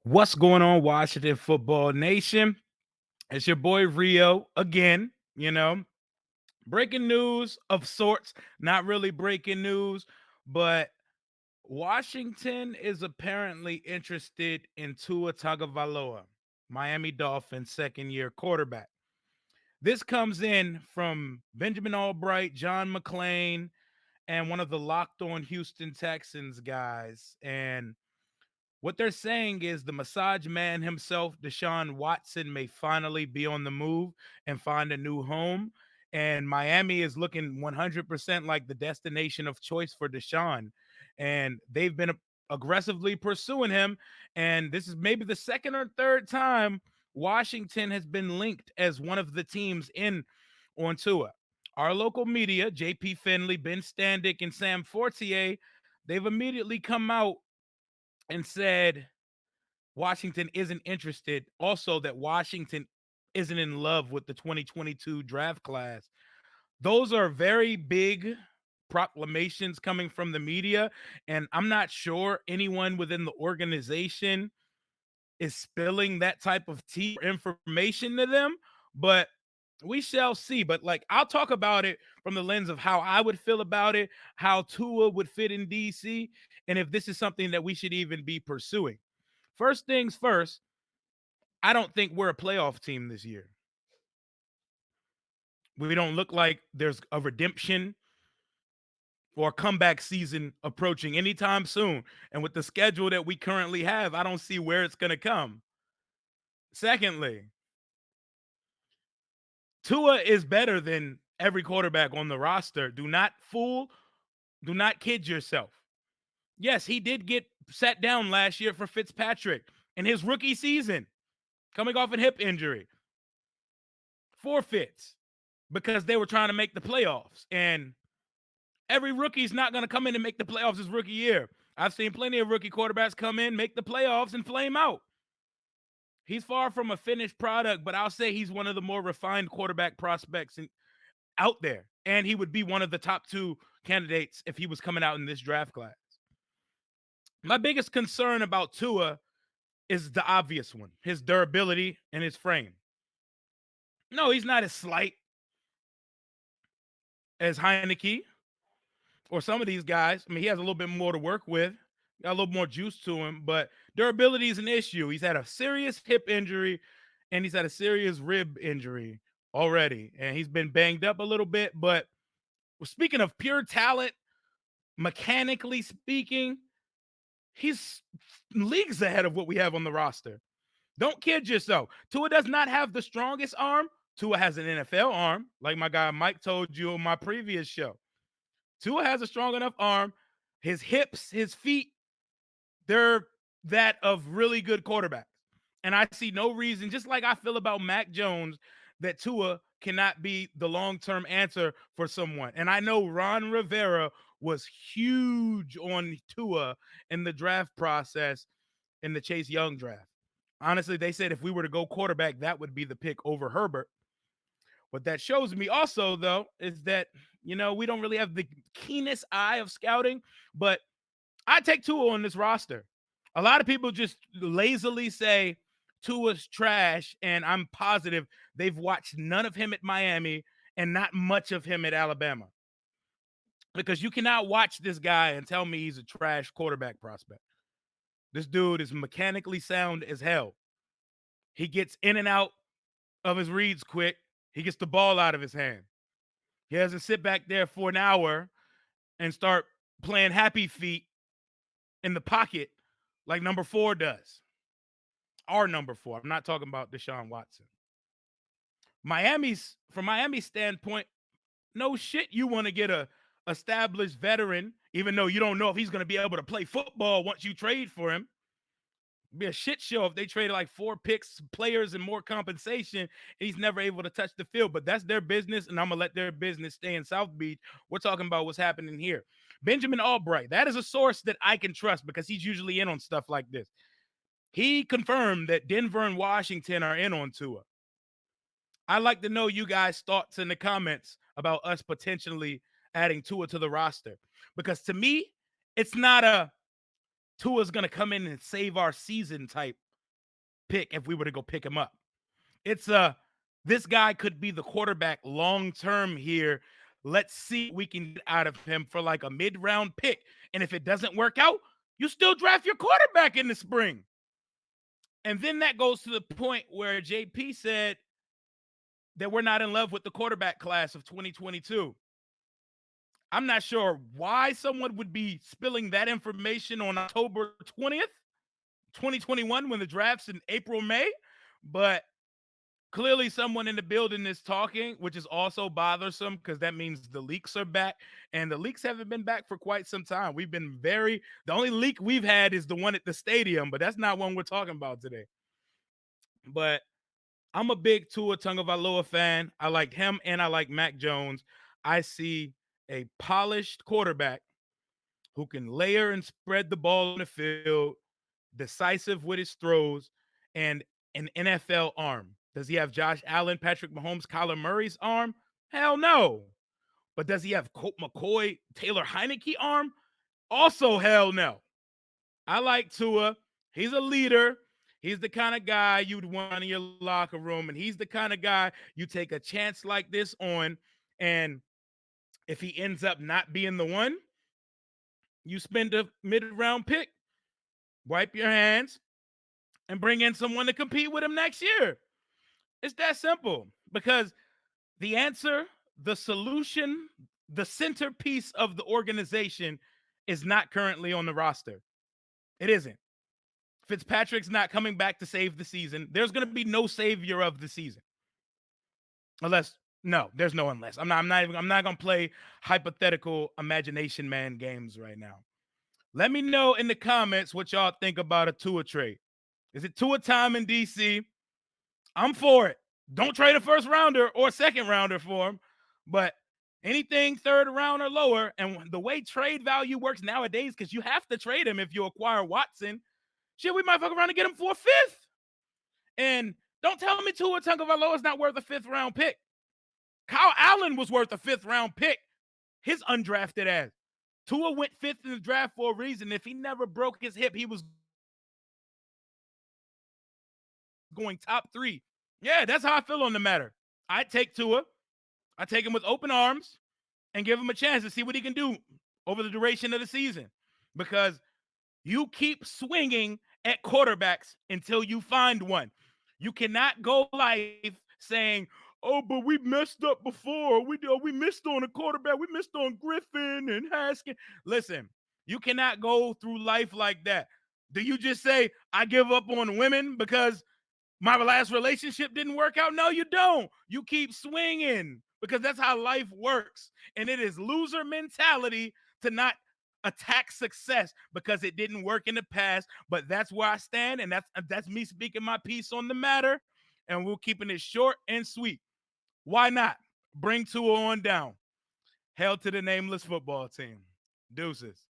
What's going on, Washington Football Nation? It's your boy Rio again. Breaking news of sorts, not really breaking news, but Washington is apparently interested in Tua Tagovailoa, Miami Dolphins second year quarterback. This comes in from Benjamin Albright, John McClain, and one of the Locked On Houston Texans guys. And what they're saying is the massage man himself, Deshaun Watson, may finally be on the move and find a new home. And Miami is looking 100% like the destination of choice for Deshaun. And they've been aggressively pursuing him. And this is maybe the second or third time Washington has been linked as one of the teams in on Tua. Our local media, JP Finley, Ben Standick, and Sam Fortier, they've immediately come out and said Washington isn't interested. Also, that Washington isn't in love with the 2022 draft class. Those are very big proclamations coming from the media. And I'm not sure anyone within the organization is spilling that type of tea or information to them, but we shall see. But like, I'll talk about it from the lens of how I would feel about it, how Tua would fit in DC, and if this is something that we should even be pursuing. First things first, I don't think we're a playoff team this year. We don't look like there's a redemption or a comeback season approaching anytime soon. And with the schedule that we currently have, I don't see where it's going to come. Secondly, Tua is better than every quarterback on the roster. Do not kid yourself. Yes, he did get sat down last year for Fitzpatrick in his rookie season, coming off a hip injury. Forfeits because they were trying to make the playoffs. And every rookie's not going to come in and make the playoffs his rookie year. I've seen plenty of rookie quarterbacks come in, make the playoffs, and flame out. He's far from a finished product, but I'll say he's one of the more refined quarterback prospects out there. And he would be one of the top two candidates if he was coming out in this draft class. My biggest concern about Tua is the obvious one, his durability and his frame. No, he's not as slight as Heineke or some of these guys. I mean, he has a little bit more to work with, got a little more juice to him, but durability is an issue. He's had a serious hip injury and he's had a serious rib injury already, and he's been banged up a little bit. But speaking of pure talent, mechanically speaking, he's leagues ahead of what we have on the roster. Don't kid yourself. Tua does not have the strongest arm. Tua has an NFL arm, like my guy Mike told you on my previous show. Tua has a strong enough arm. His hips, his feet, they're that of really good quarterbacks. And I see no reason, just like I feel about Mac Jones, that Tua cannot be the long-term answer for someone. And I know Ron Rivera was huge on Tua in the draft process in the Chase Young draft. Honestly, they said if we were to go quarterback, that would be the pick over Herbert. What that shows me also, though, is that, we don't really have the keenest eye of scouting, but I take Tua on this roster. A lot of people just lazily say Tua's trash, and I'm positive they've watched none of him at Miami and not much of him at Alabama. Because you cannot watch this guy and tell me he's a trash quarterback prospect. This dude is mechanically sound as hell. He gets in and out of his reads quick. He gets the ball out of his hand. He doesn't sit back there for an hour and start playing happy feet in the pocket like number 4 does. Our number 4. I'm not talking about Deshaun Watson. From Miami's standpoint, no shit you want to get a established veteran, even though you don't know if he's going to be able to play football once you trade for him. It'd be a shit show if they traded like 4 picks, players, and more compensation, and he's never able to touch the field. But that's their business, and I'm going to let their business stay in South Beach. We're talking about what's happening here. Benjamin Albright, that is a source that I can trust because he's usually in on stuff like this. He confirmed that Denver and Washington are in on Tua. I'd like to know you guys' thoughts in the comments about us potentially adding Tua to the roster. Because to me, it's not a Tua's going to come in and save our season type pick if we were to go pick him up. It's this guy could be the quarterback long term here. Let's see what we can get out of him for like a mid-round pick. And if it doesn't work out, you still draft your quarterback in the spring. And then that goes to the point where JP said that we're not in love with the quarterback class of 2022. I'm not sure why someone would be spilling that information on October 20th, 2021, when the draft's in April, May, but clearly someone in the building is talking, which is also bothersome because that means the leaks are back, and the leaks haven't been back for quite some time. The only leak we've had is the one at the stadium, but that's not one we're talking about today. But I'm a big Tua Tagovailoa fan. I like him and I like Mac Jones. I see a polished quarterback who can layer and spread the ball on the field, decisive with his throws, and an NFL arm. Does he have Josh Allen, Patrick Mahomes, Kyler Murray's arm? Hell no. But does he have Colt McCoy, Taylor Heineke arm? Also, hell no. I like Tua. He's a leader. He's the kind of guy you'd want in your locker room, and he's the kind of guy you take a chance like this on. And if he ends up not being the one, you spend a mid-round pick, wipe your hands, and bring in someone to compete with him next year. It's that simple because the answer, the solution, the centerpiece of the organization is not currently on the roster. It isn't. Fitzpatrick's not coming back to save the season. There's going to be no savior of the season. There's no unless. I'm not going to play hypothetical imagination man games right now. Let me know in the comments what y'all think about a Tua trade. Is it Tua time in DC? I'm for it. Don't trade a first rounder or second rounder for him, but anything third round or lower. And the way trade value works nowadays, because you have to trade him if you acquire Watson, shit, we might fuck around and get him for a fifth. And don't tell me Tua Tagovailoa is not worth a fifth round pick. Kyle Allen was worth a fifth round pick. His undrafted ass. Tua went fifth in the draft for a reason. If he never broke his hip, he was going top 3. Yeah, that's how I feel on the matter. I take Tua. I take him with open arms and give him a chance to see what he can do over the duration of the season. Because you keep swinging at quarterbacks until you find one. You cannot go life saying, oh, but we messed up before. We missed on a quarterback. We missed on Griffin and Haskins. Listen, you cannot go through life like that. Do you just say, I give up on women because my last relationship didn't work out? No, you don't. You keep swinging because that's how life works. And it is loser mentality to not attack success because it didn't work in the past. But that's where I stand, and that's me speaking my piece on the matter. And we're keeping it short and sweet. Why not? Bring Tua on down. Hail to the nameless football team. Deuces.